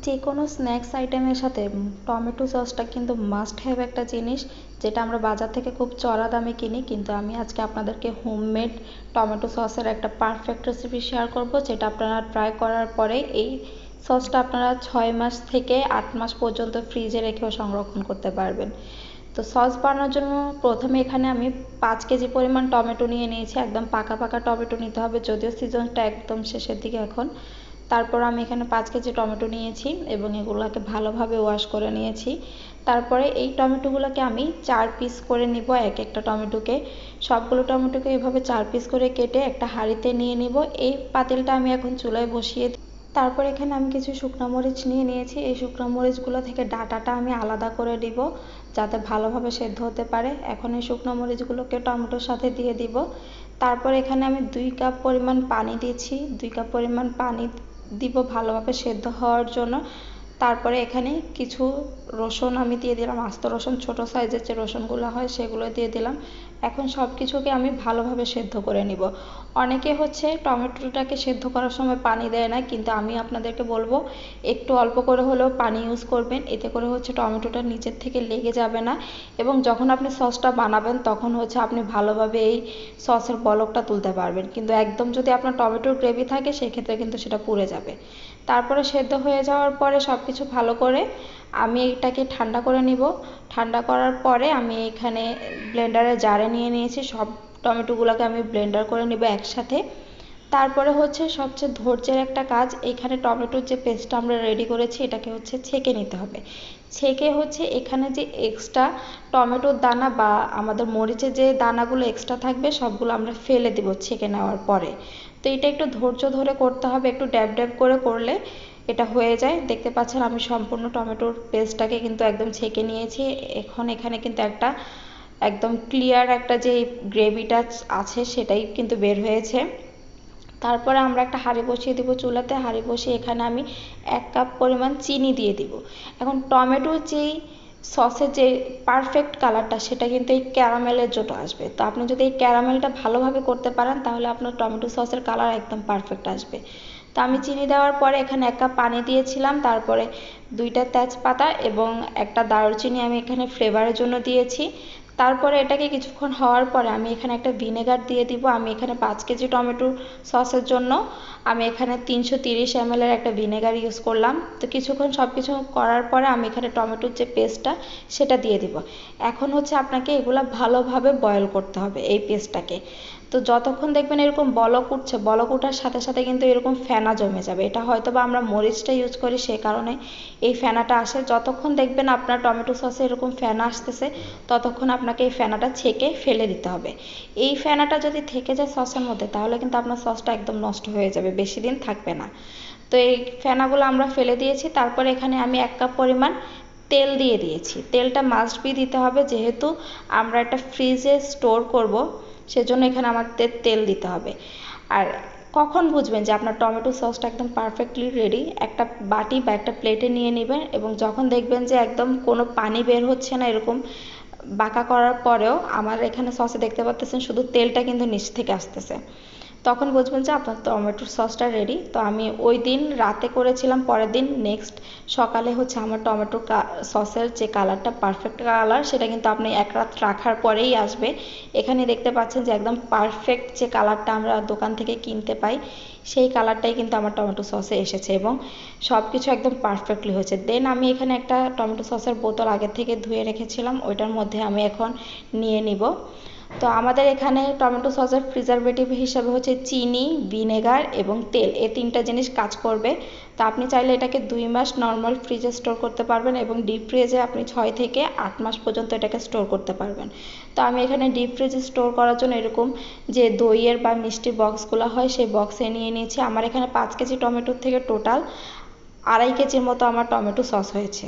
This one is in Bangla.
যে কোনো স্ন্যাক্স আইটেমের সাথে টমেটো সসটা কিন্তু মাস্ট হ্যাভ একটা জিনিস, যেটা আমরা বাজার থেকে খুব চড়া দামে কিনি, কিন্তু আমি আজকে আপনাদেরকে হোমমেড টমেটো সসের একটা পারফেক্ট রেসিপি শেয়ার করব, যেটা আপনারা ট্রাই করার পরে এই সসটা আপনারা 6 মাস থেকে 8 মাস পর্যন্ত ফ্রিজে রেখেও সংরক্ষণ করতে পারবেন। তো সস বানানোর জন্য প্রথমে এখানে আমি 5 কেজি পরিমাণ টমেটো নিয়ে নিয়েছি। একদম পাকা পাকা টমেটো নিতে হবে, যদিও সিজনটা একদম শেষের দিকে এখন। তারপর আমি এখানে 5 কেজি টমেটো নিয়েছি এবং এগুলোকে ভালোভাবে ওয়াশ করে নিয়েছি। তারপরে এই টমেটোগুলোকে আমি 4 পিস করে নিব, এক একটা টমেটোকে। সবগুলো টমেটোকে এভাবে 4 পিস করে কেটে একটা হাঁড়িতে নিয়ে নিব। এই পাতিলটা আমি এখন চুলায় বসিয়ে তারপর এখানে আমি কিছু শুকনো মরিচ নিয়ে নিয়েছি। এই শুকনো মরিচগুলো থেকে ডাঁটাটা আমি আলাদা করে দিব, যাতে ভালোভাবে সেদ্ধ হতে পারে। এখন এই শুকনো মরিচগুলোকে টমেটোর সাথে দিয়ে দিব। তারপর এখানে আমি 2 কাপ পরিমাণ পানি দিয়েছি। 2 কাপ পরিমাণ পানি দিব ভালোভাবে সেদ্ধ হওয়ার জন্য। তারপরে এখানে কিছু রসুন আমি দিয়ে দিলাম, আস্ত রসুন, ছোট সাইজের যে রসুনগুলো হয় সেগুলো দিয়ে দিলাম। এখন সব কিছুকে আমি ভালোভাবে সেদ্ধ করে নিব। অনেকে হচ্ছে টমেটোটাকে সেদ্ধ করার সময় পানি দেয় না, কিন্তু আমি আপনাদেরকে বলবো একটু অল্প করে হলেও পানি ইউজ করবেন। এতে করে হচ্ছে টমেটোটা নিচের থেকে লেগে যাবে না, এবং যখন আপনি সসটা বানাবেন তখন হচ্ছে আপনি ভালোভাবে এই সসের বলকটা তুলতে পারবেন। কিন্তু একদম যদি আপনার টমেটোর গ্রেভি থাকে সেক্ষেত্রে কিন্তু সেটা পুড়ে যাবে। তারপরে সেদ্ধ হয়ে যাওয়ার পরে সব কিছু ভালো করে আমি এটাকে ঠান্ডা করে নিব। ঠান্ডা করার পরে আমি এখানে ব্লেন্ডারের জারে নিয়ে নিয়েছি। সব টমেটোগুলোকে আমি ব্লেন্ডার করে নিব একসাথে। তারপরে হচ্ছে সবচেয়ে ধৈর্যের একটা কাজ, এখানে টমেটোর যে পেস্টটা আমরা রেডি করেছি এটাকে হচ্ছে ছেঁকে নিতে হবে। ছেঁকে হচ্ছে এখানে যে এক্সট্রা টমেটোর দানা বা আমাদের মরিচের যে দানাগুলো এক্সট্রা থাকবে সবগুলো আমরা ফেলে দেব ছেঁকে নেওয়ার পরে। তো এটা একটু ধৈর্য ধরে করতে হবে, একটু ড্যাব ড্যাব করে করলে এটা হয়ে যায়। দেখতে পাচ্ছেন আমি সম্পূর্ণ টমেটোর পেস্টটাকে কিন্তু একদম ছেঁকে নিয়েছি। এখন এখানে কিন্তু একটা একদম ক্লিয়ার একটা যে গ্রেভিটা আছে সেটাই কিন্তু বের হয়েছে। তারপরে আমরা একটা হাঁড়ি বসিয়ে দিব চুলাতে। হাঁড়ি বসিয়ে এখানে আমি 1 কাপ পরিমাণ চিনি দিয়ে দিব। এখন টমেটোর যেই সসের যে পারফেক্ট কালারটা সেটা কিন্তু এই ক্যারামেলের জন্য আসবে। তো আপনি যদি এই ক্যারামেলটা ভালোভাবে করতে পারেন তাহলে আপনার টমেটো সসের কালার একদম পারফেক্ট আসবে। তো আমি চিনি দেওয়ার পরে এখানে 1 কাপ পানি দিয়েছিলাম। তারপরে 2টা তেজপাতা এবং একটা দারুচিনি আমি এখানে ফ্লেভারের জন্য দিয়েছি। তারপরে এটাকে কিছুক্ষণ হওয়ার পরে আমি এখানে একটা ভিনেগার দিয়ে দিব। আমি এখানে 5 কেজি টমেটো সসের জন্য আমি এখানে 330 ml এর একটা ভিনেগার ইউজ করলাম। তো কিছুক্ষণ সব কিছু করার পরে আমি এখানে টমেটোর যে পেস্টটা সেটা দিয়ে দিব। এখন হচ্ছে আপনাকে এগুলা ভালোভাবে বয়েল করতে হবে এই পেস্টটাকে। তো যতক্ষণ দেখবেন এরকম বলক উঠছে, বলক ওঠার সাথে সাথে কিন্তু এরকম ফেনা জমে যাবে। এটা হয়তো বা আমরা মরিচটা ইউজ করি সে কারণে এই ফেনাটা আসে। যতক্ষণ দেখবেন আপনার টমেটো সসে এরকম ফেনা আসতেছে ততক্ষণ আপনাকে এই ফেনাটা ছেঁকে ফেলে দিতে হবে। এই ফেনাটা যদি থেকে যায় সসের মধ্যে তাহলে কিন্তু আপনার সসটা একদম নষ্ট হয়ে যাবে, বেশি দিন থাকবে না। তো এই ফেনাগুলো আমরা ফেলে দিয়েছি। তারপরে এখানে আমি 1 কাপ পরিমাণ তেল দিয়ে দিয়েছি। তেলটা মাস্ট বি দিতে হবে, যেহেতু আমরা এটা ফ্রিজে স্টোর করব সেজন্য এখানে আমাদের তেল দিতে হবে। আর কখন বুঝবেন যে আপনার টমেটো সসটা একদম পারফেক্টলি রেডি, একটা বাটি বা একটা প্লেটে নিয়ে নেবেন এবং যখন দেখবেন যে একদম কোনো পানি বের হচ্ছে না, এরকম বাঁকা করার পরেও আমার এখানে সসে দেখতে পাচ্ছেন শুধু তেলটা কিন্তু নিচ থেকে আসতেছে, তখন বুঝবেন যে আপনার টমেটোর সসটা রেডি। তো আমি ওই দিন রাতে করেছিলাম, পরের দিন নেক্সট সকালে হচ্ছে আমার টমেটো সসের যে কালারটা পারফেক্ট কালার সেটা কিন্তু আপনি 1 রাত রাখার পরেই আসবে। এখানে দেখতে পাচ্ছেন যে একদম পারফেক্ট যে কালারটা আমরা দোকান থেকে কিনতে পাই সেই কালারটাই কিন্তু আমার টমেটো সসে এসেছে এবং সব কিছু একদম পারফেক্টলি হয়েছে। দেন আমি এখানে একটা টমেটো সসের বোতল আগে থেকে ধুয়ে রেখেছিলাম, ওইটার মধ্যে আমি এখন নিয়ে নিব। তো আমাদের এখানে টমেটো সসের প্রিজারভেটিভ হিসাবে হচ্ছে চিনি, ভিনেগার এবং তেল, এই 3টা জিনিস কাজ করবে। তো আপনি চাইলে এটাকে 2 মাস নর্মাল ফ্রিজে স্টোর করতে পারবেন এবং ডিপ ফ্রিজে আপনি 6 থেকে 8 মাস পর্যন্ত এটাকে স্টোর করতে পারবেন। তো আমি এখানে ডিপ ফ্রিজে স্টোর করার জন্য এরকম যে দইয়ের বা মিষ্টির বক্সগুলো হয় সেই বক্সে নিয়ে নিয়েছি। আমার এখানে 5 কেজি টমেটোর থেকে টোটাল 2.5 কেজির মতো আমার টমেটো সস হয়েছে।